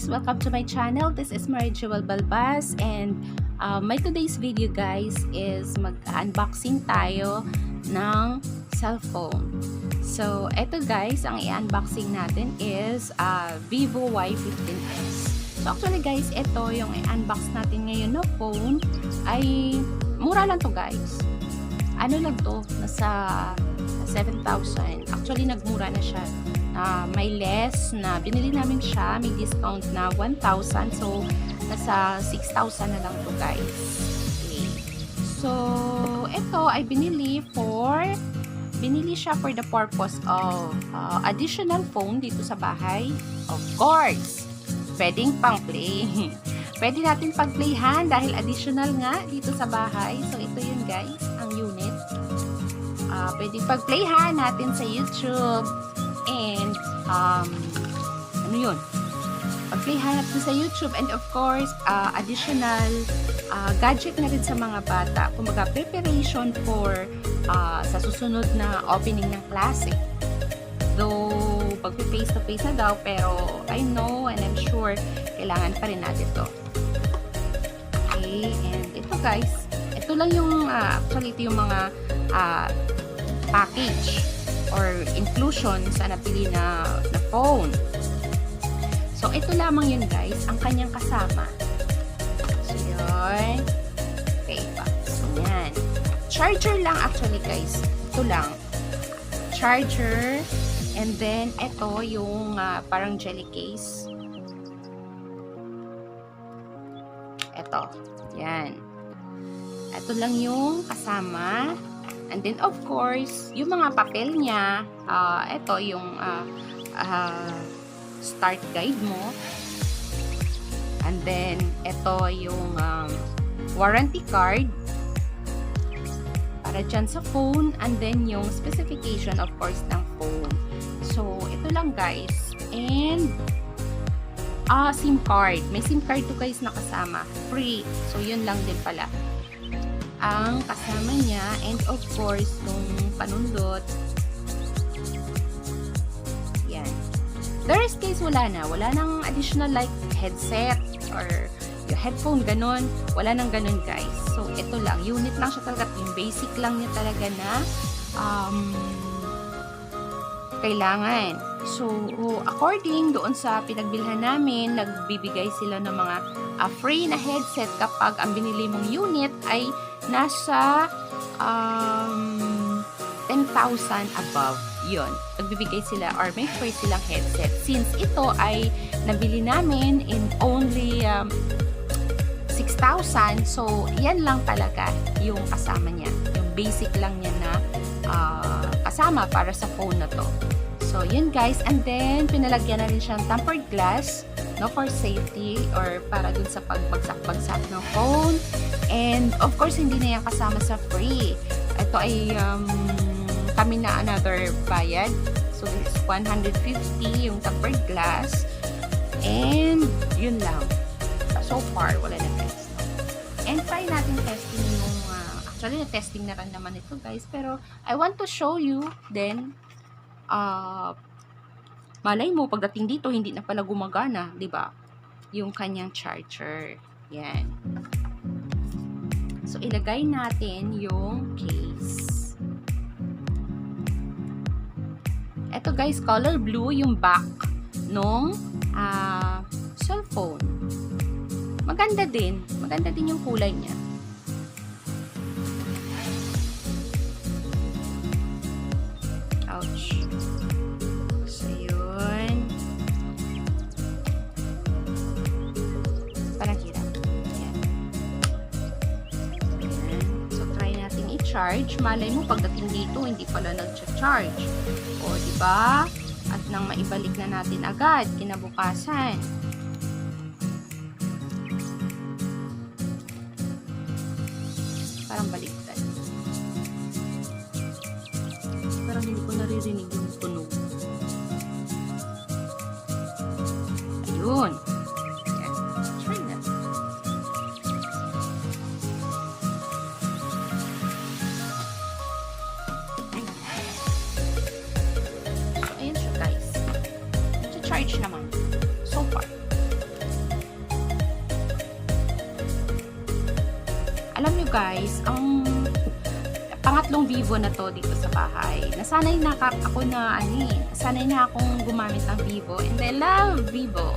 guys! Welcome to my channel. This is Mary Jewel Balbas and my today's video guys is mag-unboxing tayo ng cellphone. So, eto guys, ang i-unboxing natin is Vivo Y15S. So, actually guys, ito yung i-unbox natin ngayon na phone ay mura lang to guys. Ano lang to? Nasa 7,000. Actually, nagmura na siya. May less na binili namin siya, may discount na 1,000, so nasa 6,000 na lang to guys. Okay. So ito ay binili siya for the purpose of additional phone dito sa bahay. Of course, pwedeng pang play. Pwede natin pag-playhan dahil additional nga dito sa bahay. So ito yun guys, ang unit. Pwedeng pag-playhan natin sa YouTube. And, ano yun? Pag-playhan natin sa YouTube. And of course, additional gadget na rin sa mga bata. Kumbaga, preparation for sa susunod na opening ng klase. Though, pag-face-to-face na daw, pero I know and I'm sure, kailangan pa rin natin to. Okay, and ito guys, ito lang yung, actually, ito yung mga package or inclusion sa napili na phone. So, ito lamang yun guys, ang kanyang kasama. So, yun. Okay, so, yan. Charger lang actually guys. Ito lang. Charger. And then, ito yung parang jelly case. Ito. Yan. Ito lang yung kasama. And then, of course, yung mga papel niya, ito yung start guide mo. And then, ito yung warranty card para dyan sa phone. And then, yung specification, of course, ng phone. So, ito lang, guys. And, SIM card. May SIM card to guys na kasama. Free. So, yun lang din pala ang kasama niya, and of course yung panundot. Yan. The rest case wala nang additional like headset or yung headphone, ganon. Wala nang ganon guys. So ito lang, unit lang siya talaga, yung basic lang niya talaga na kailangan. So according doon sa pinagbilhan namin, nagbibigay sila ng mga free na headset kapag ang binili mong unit ay nasa 10,000 above. Yun. Nagbibigay sila or may free silang headset. Since ito ay nabili namin in only 6,000, so yan lang talaga yung kasama niya. Yung basic lang niya na kasama para sa phone na to. So, yun guys. And then, pinalagyan na rin siyang tempered glass, no, for safety or para dun sa pagbagsak-bagsak ng phone. And, of course, hindi na yan kasama sa free. Ito ay kami na another bayad. So, this is 150 yung tempered glass. And, yun lang. So far, wala na test. And, try natin testing yung, actually, na-testing na rin naman ito guys. Pero, I want to show you then, malay mo pagdating dito hindi na pala gumagana, 'di ba? Yung kanyang charger. Yan. So ilagay natin yung case. Ito guys, color blue yung back nung cellphone. Maganda din yung kulay niya. Ouch. So, yun. Parang hirap. Ayan. Ayan. So, try natin i-charge. Malay mo, pagdating dito, hindi pala nag-charge. O, diba? At nang maibalik na natin agad, kinabukasan. Parang baliktad. Parang hindi ko naririnig yung tunog. Ayun. Ayan. Try na. So, ayan siya guys. Charge naman. So far. alam nyo guys, ang pangatlong Vivo na to dito sa bahay. Nasanay na ako na nasanay na akong gumamit ng Vivo, and I love Vivo.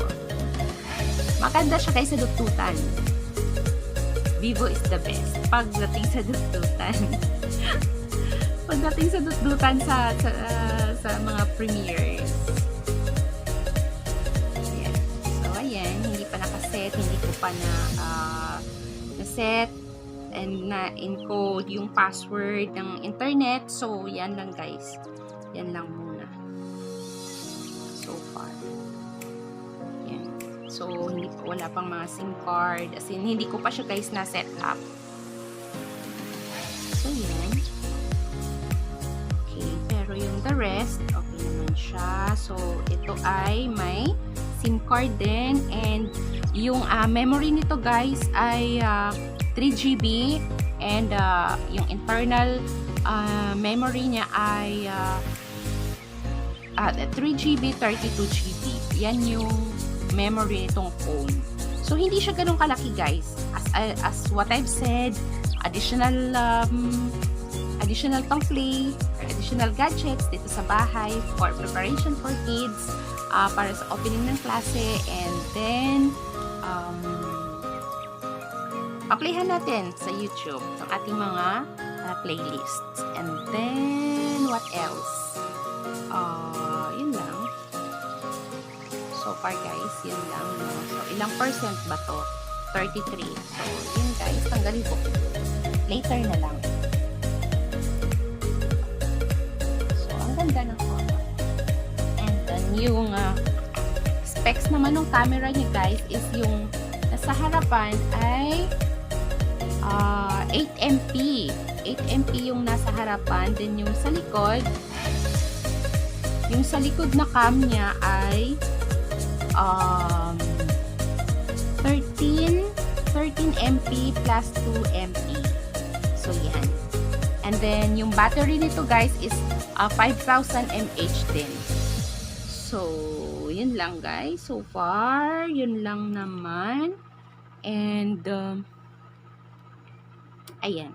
Maganda siya guys sa dututan. Vivo is the best pagdating sa dututan. Pagdating sa dututan sa mga premieres. Ayan. So ayan, hindi pa nakaset, hindi ko pa na-set and na-encode yung password ng internet. So yan lang guys. Yan lang muna. So far. Yan. So wala pang mga SIM card. As in, hindi ko pa siya guys na-set up. So yan. Pero yung the rest, okay naman siya. So, ito ay may SIM card din. And yung memory nito guys ay 3GB. And yung internal memory niya ay 3GB 32GB. Yan yung memory nitong phone. So, hindi siya ganun kalaki guys. As what I've said, additional pang play, additional gadgets dito sa bahay for preparation for kids, para sa opening ng klase, and then paplayhan natin sa YouTube ang ating mga playlists. And then what else? Yun lang. So far guys, yun lang. No? So ilang percent ba to? 33. So yun guys, tanggalin ko. Later na lang. Ganda ng photo. And then yung specs naman ng camera niya guys is yung nasa harapan ay 8MP. 8MP yung nasa harapan. Then yung sa likod na cam niya ay 13MP plus 2MP. So yan. And then yung battery nito guys is 5,000 mAh din. So, yun lang guys. So far, yun lang naman. And, ayan.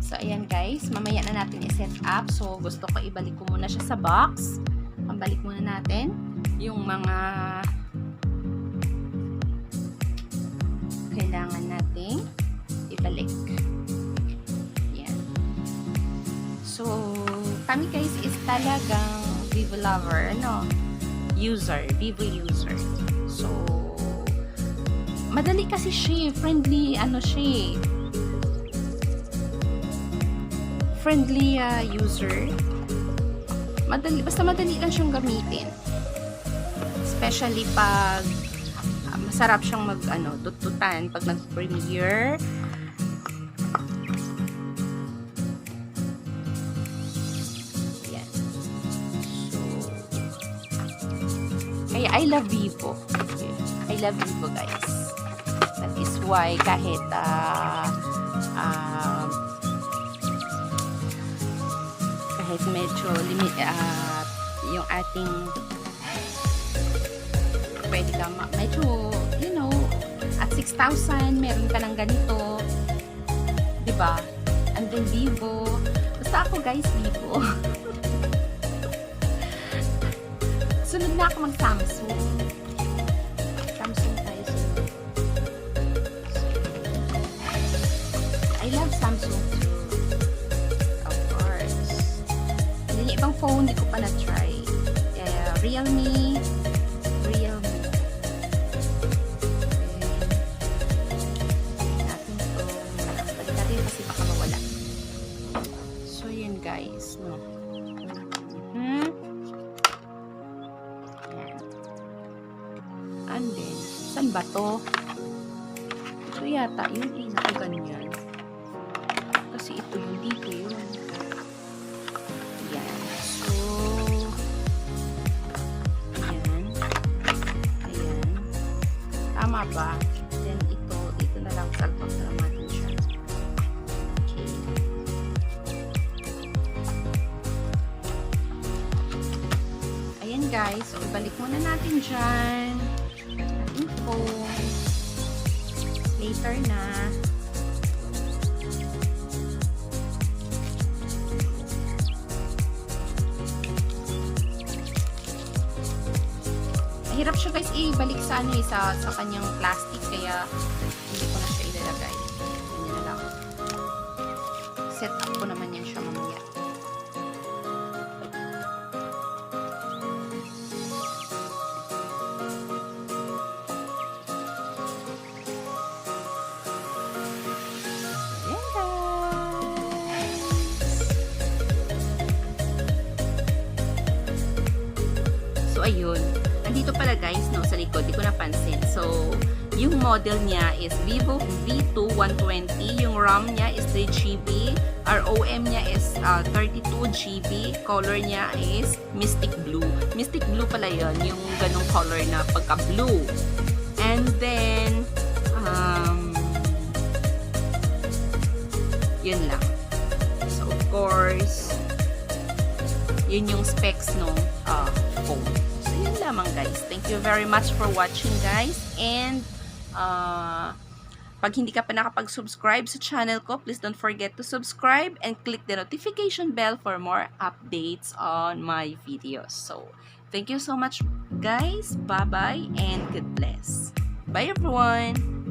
So, ayan guys. Mamaya na natin i-set up. So, gusto ko ibalik ko muna siya sa box. Pambalik muna natin yung mga kailangan nating ibalik. So, kami guys is talagang Vivo lover, Vivo user. So, madali kasi siya, friendly user. Basta madali lang siyang gamitin. Especially pag masarap siyang tututan pag nag-premiere. I love Vivo. I love Vivo guys. That is why kahit medyo yung ating pwede ka medyo at 6,000 meron ka ng ganito, diba? And then Vivo. Basta ako guys, Vivo. Sunod na ako mag-Samsung. Samsung tayo sunod. I love Samsung too. Of course. Yung ibang phone, di ko pa na-try. Realme. Natin to. Balik natin kasi baka mawala. So, yun guys. No? And then, saan ba to? Ito yata, yun ganyan. Kasi ito yung dito yun. Yan. So, ayan. Ayan. Tama ba? Then, dito na lang salpag na natin siya. Okay. Ayan guys. So, ibalik muna natin dyan. Phone. later na. Hirap siya guys ibalik sa ano sa kanyang plastic, kaya hindi ko na siya ilalagay. Hindi na lang. Set up ko naman yan siya mamaya. So ayun. Dito pala guys, no, sa likod, di ko napansin. So, yung model niya is Vivo V2120. Yung RAM niya is 3GB. ROM niya is 32GB. Color niya is Mystic Blue. Mystic Blue pala yun, yung ganong color na pagka-blue. And then, yun lang. So, of course, yun yung specs ng phone. Yun lamang guys. Thank you very much for watching guys. And pag hindi ka pa nakapag-subscribe sa channel ko, please don't forget to subscribe and click the notification bell for more updates on my videos. So, thank you so much guys. Bye-bye and God bless. Bye everyone.